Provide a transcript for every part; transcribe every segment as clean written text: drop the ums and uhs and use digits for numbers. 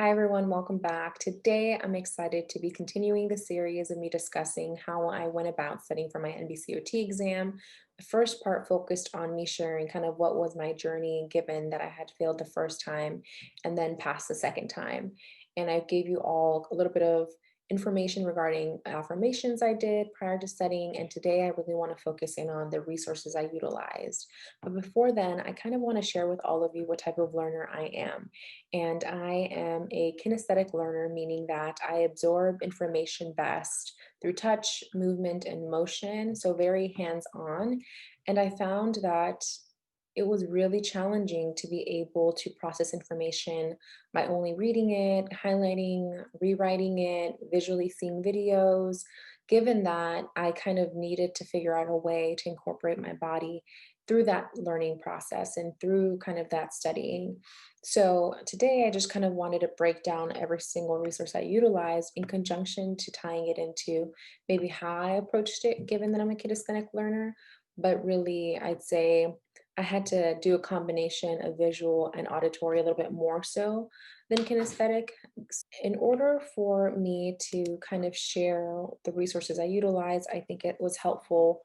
Hi everyone, welcome back. Today I'm excited to be continuing the series of me discussing how I went about studying for my NBCOT exam. The first part focused on me sharing kind of what was my journey given that I had failed the first time and then passed the second time. And I gave you all a little bit of information regarding affirmations I did prior to studying. And today I really want to focus in on the resources I utilized. But before then, I kind of want to share with all of you what type of learner I am. And I am a kinesthetic learner, meaning that I absorb information best through touch, movement, and motion, so very hands on. And I found that it was really challenging to be able to process information by only reading it, highlighting, rewriting it, visually seeing videos, given that I kind of needed to figure out a way to incorporate my body through that learning process and through kind of that studying. So today I just kind of wanted to break down every single resource I utilized in conjunction to tying it into maybe how I approached it, given that I'm a kinesthetic learner. But really, I'd say I had to do a combination of visual and auditory a little bit more so than kinesthetic. In order for me to kind of share the resources I utilize, I think it was helpful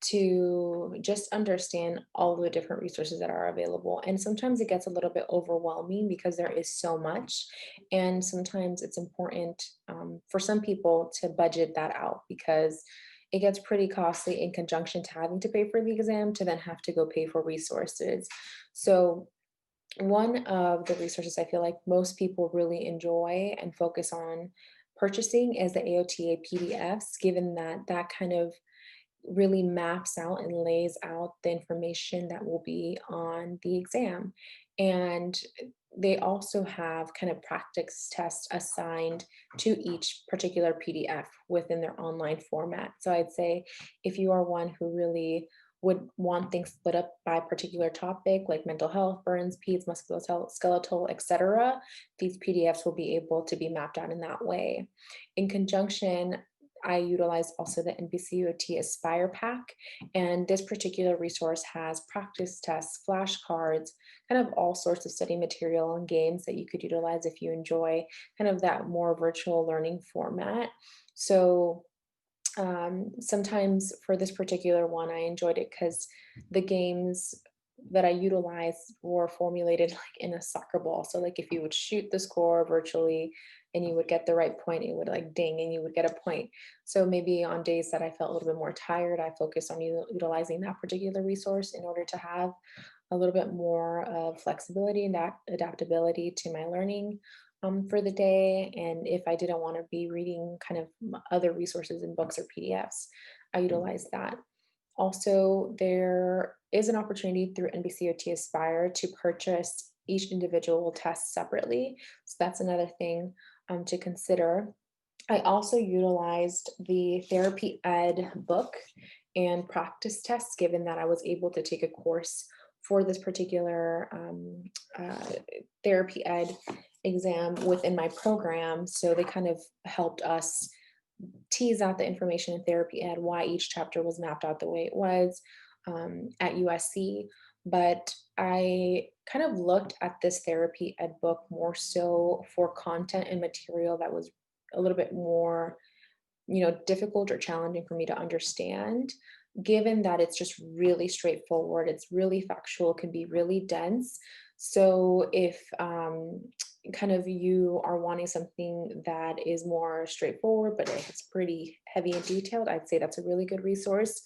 to just understand all of the different resources that are available. And sometimes it gets a little bit overwhelming because there is so much. And sometimes it's important for some people to budget that out because it gets pretty costly in conjunction to having to pay for the exam to then have to go pay for resources. So one of the resources I feel like most people really enjoy and focus on purchasing is the AOTA PDFs, given that that kind of really maps out and lays out the information that will be on the exam. And they also have kind of practice tests assigned to each particular PDF within their online format. So I'd say if you are one who really would want things split up by particular topic like mental health, burns, peds, musculoskeletal, etc., these PDFs will be able to be mapped out in that way. In conjunction, I utilize also the NBCOT Aspire Pack, and this particular resource has practice tests, flashcards, kind of all sorts of study material and games that you could utilize if you enjoy kind of that more virtual learning format. So sometimes for this particular one, I enjoyed it because the games that I utilized were formulated like in a soccer ball. So like if you would shoot the score virtually and you would get the right point, it would like ding and you would get a point. So maybe on days that I felt a little bit more tired, I focused on utilizing that particular resource in order to have a little bit more of flexibility and adaptability to my learning for the day. And if I didn't want to be reading kind of other resources in books or PDFs, I utilize that. Also, there is an opportunity through NBCOT Aspire to purchase each individual test separately. So that's another thing to consider. I also utilized the therapy ed book and practice tests, given that I was able to take a course for this particular uh, therapy ed exam within my program. So they kind of helped us tease out the information in therapy ed, why each chapter was mapped out the way it was at USC. But I kind of looked at this therapy ed book more so for content and material that was a little bit more, difficult or challenging for me to understand, given that it's just really straightforward, it's really factual, can be really dense. So if kind of you are wanting something that is more straightforward, but it's pretty heavy and detailed, I'd say that's a really good resource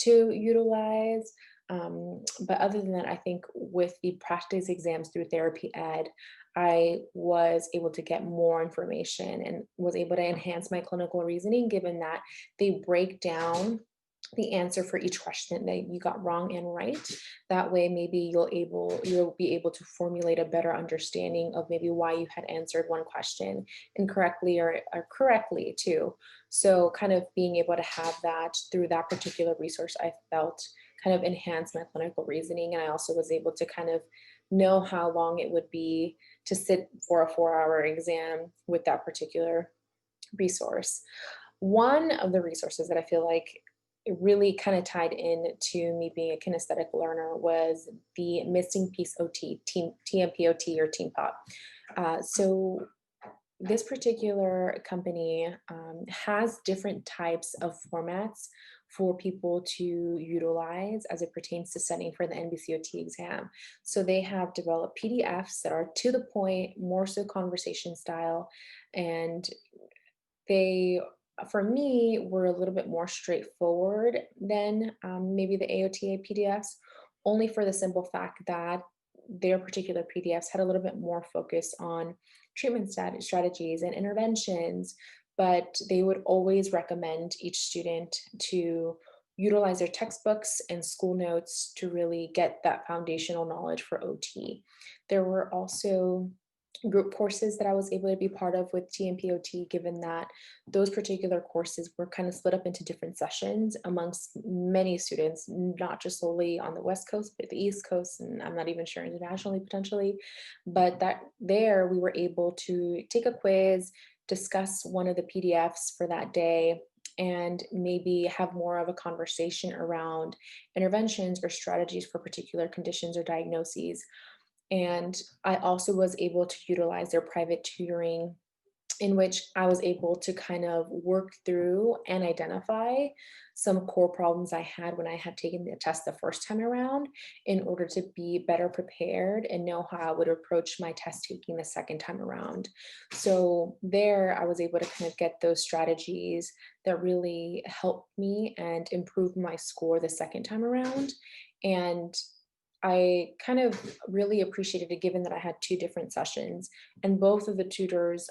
to utilize. But other than that, I think with the practice exams through therapy ed, I was able to get more information and was able to enhance my clinical reasoning, given that they break down the answer for each question that you got wrong and right. That way, maybe you'll be able to formulate a better understanding of maybe why you had answered one question incorrectly or correctly too. So kind of being able to have that through that particular resource, I felt kind of enhanced my clinical reasoning. And I also was able to kind of know how long it would be to sit for a 4-hour exam with that particular resource. One of the resources that I feel like it really kind of tied in to me being a kinesthetic learner was the missing piece OT, TMPOT or TMPOT. So this particular company has different types of formats for people to utilize as it pertains to studying for the NBCOT exam. So they have developed PDFs that are to the point, more so conversation style, and they, for me, were a little bit more straightforward than maybe the AOTA PDFs, only for the simple fact that their particular PDFs had a little bit more focus on strategies and interventions, but they would always recommend each student to utilize their textbooks and school notes to really get that foundational knowledge for OT. There were also group courses that I was able to be part of with TMPOT, given that those particular courses were kind of split up into different sessions amongst many students, not just solely on the West Coast, but the East Coast, and I'm not even sure internationally potentially. But that there we were able to take a quiz, discuss one of the PDFs for that day, and maybe have more of a conversation around interventions or strategies for particular conditions or diagnoses. And I also was able to utilize their private tutoring, in which I was able to kind of work through and identify some core problems I had when I had taken the test the first time around, in order to be better prepared and know how I would approach my test taking the second time around. So there I was able to kind of get those strategies that really helped me and improved my score the second time around. And I kind of really appreciated it, given that I had two different sessions and both of the tutors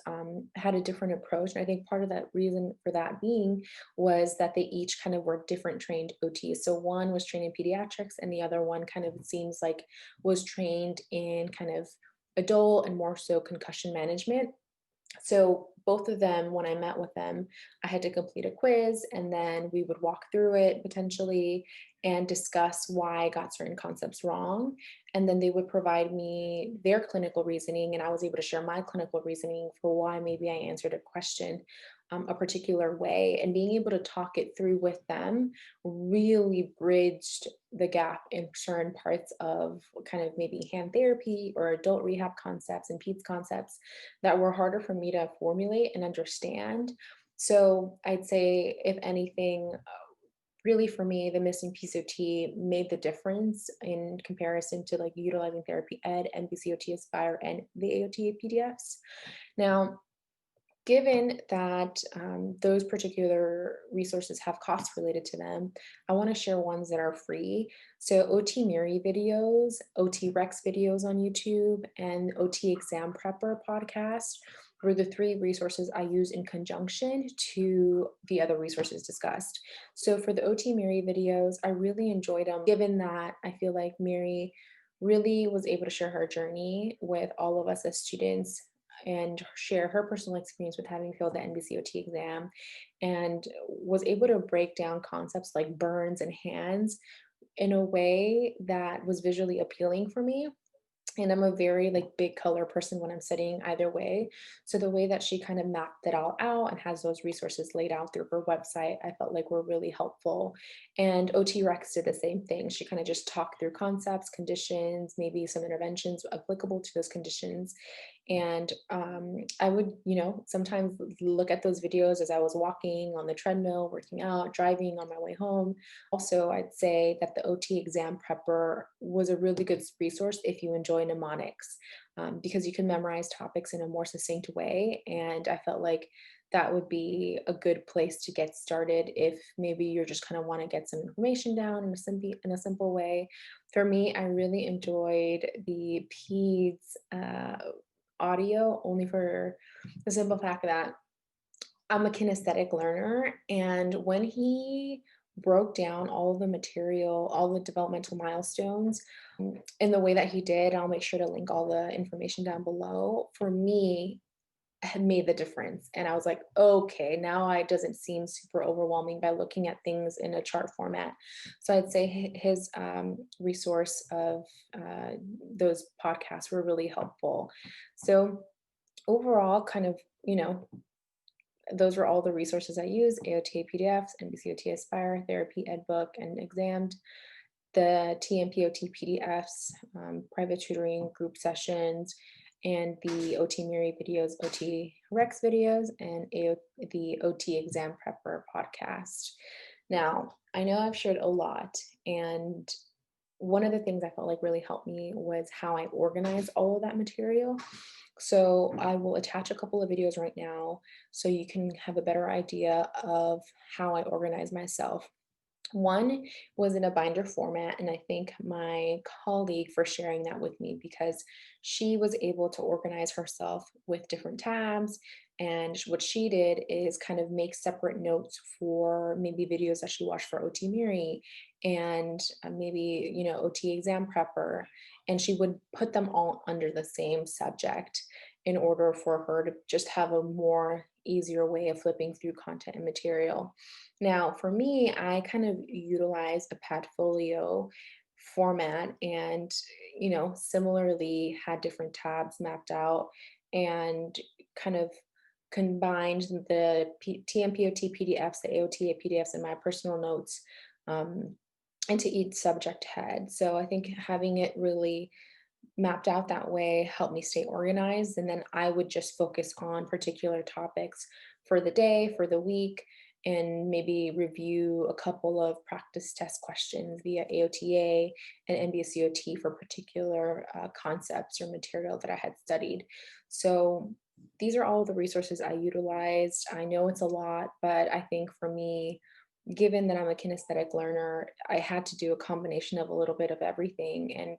had a different approach. And I think part of that reason for that being was that they each kind of were different trained OTs. So one was trained in pediatrics and the other one kind of, it seems like, was trained in kind of adult and more so concussion management. So both of them, when I met with them, I had to complete a quiz and then we would walk through it potentially and discuss why I got certain concepts wrong. And then they would provide me their clinical reasoning, and I was able to share my clinical reasoning for why maybe I answered a question a particular way. And being able to talk it through with them really bridged the gap in certain parts of kind of maybe hand therapy or adult rehab concepts and PEDS concepts that were harder for me to formulate and understand. So I'd say, if anything, really for me, the missing piece of T made the difference in comparison to like utilizing therapy ed, NBCOT Aspire, and the AOTA PDFs. Now, given that those particular resources have costs related to them, I want to share ones that are free. So OT Miri videos, OT Rex videos on YouTube, and OT Exam Prepper podcast were the three resources I use in conjunction to the other resources discussed. So for the OT Miri videos, I really enjoyed them, given that I feel like Miri really was able to share her journey with all of us as students and share her personal experience with having failed the NBCOT exam, and was able to break down concepts like burns and hands in a way that was visually appealing for me. And I'm a very like big color person when I'm studying either way. So the way that she kind of mapped it all out and has those resources laid out through her website, I felt like were really helpful. And OT Rex did the same thing. She kind of just talked through concepts, conditions, maybe some interventions applicable to those conditions. And I would, sometimes look at those videos as I was walking on the treadmill, working out, driving on my way home. Also, I'd say that the OT Exam Prepper was a really good resource if you enjoy mnemonics, because you can memorize topics in a more succinct way. And I felt like that would be a good place to get started if maybe you're just kind of want to get some information down in a simple way. For me, I really enjoyed the PEDS audio, only for the simple fact that I'm a kinesthetic learner. And when he broke down all of the material, all the developmental milestones in the way that he did, I'll make sure to link all the information down below. For me, had made the difference. And I was like, okay, now it doesn't seem super overwhelming by looking at things in a chart format. So I'd say his resource of those podcasts were really helpful. So overall, kind of, those were all the resources I use: AOTA PDFs, NBCOT Aspire, Therapy Ed Book, and Examed, the TMPOT PDFs, private tutoring, group sessions, and the OT Miri videos, OT Rex videos, and the OT Exam Prepper podcast. Now, I know I've shared a lot, and one of the things I felt like really helped me was how I organize all of that material. So I will attach a couple of videos right now so you can have a better idea of how I organize myself. One was in a binder format, and I thank my colleague for sharing that with me because she was able to organize herself with different tabs. And what she did is kind of make separate notes for maybe videos that she watched for OT Miri and maybe, OT exam prepper. And she would put them all under the same subject in order for her to just have a more easier way of flipping through content and material. Now, for me, I kind of utilize a Padfolio format and, similarly had different tabs mapped out and kind of combined the TMPOT PDFs, the AOTA PDFs, and my personal notes um, into each subject head. So I think having it really mapped out that way helped me stay organized. And then I would just focus on particular topics for the day, for the week, and maybe review a couple of practice test questions via AOTA and NBCOT for particular concepts or material that I had studied. So these are all the resources I utilized. I know it's a lot, but I think for me, given that I'm a kinesthetic learner, I had to do a combination of a little bit of everything. And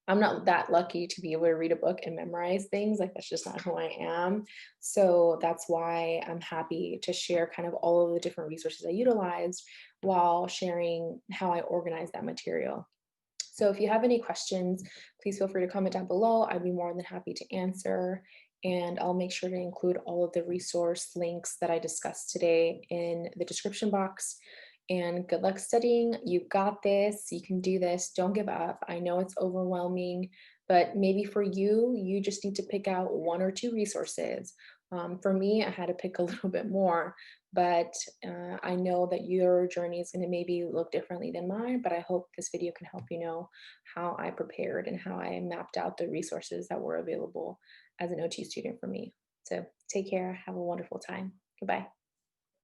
I'm not that lucky to be able to read a book and memorize things. Like, that's just not who I am. So that's why I'm happy to share kind of all of the different resources I utilized while sharing how I organize that material. So if you have any questions, please feel free to comment down below. I'd be more than happy to answer. And I'll make sure to include all of the resource links that I discussed today in the description box. And good luck studying. You got this. You can do this. Don't give up. I know it's overwhelming, but maybe for you, you just need to pick out one or two resources. For me, I had to pick a little bit more, but I know that your journey is going to maybe look differently than mine, but I hope this video can help you know how I prepared and how I mapped out the resources that were available as an OT student for me. So take care. Have a wonderful time. Goodbye.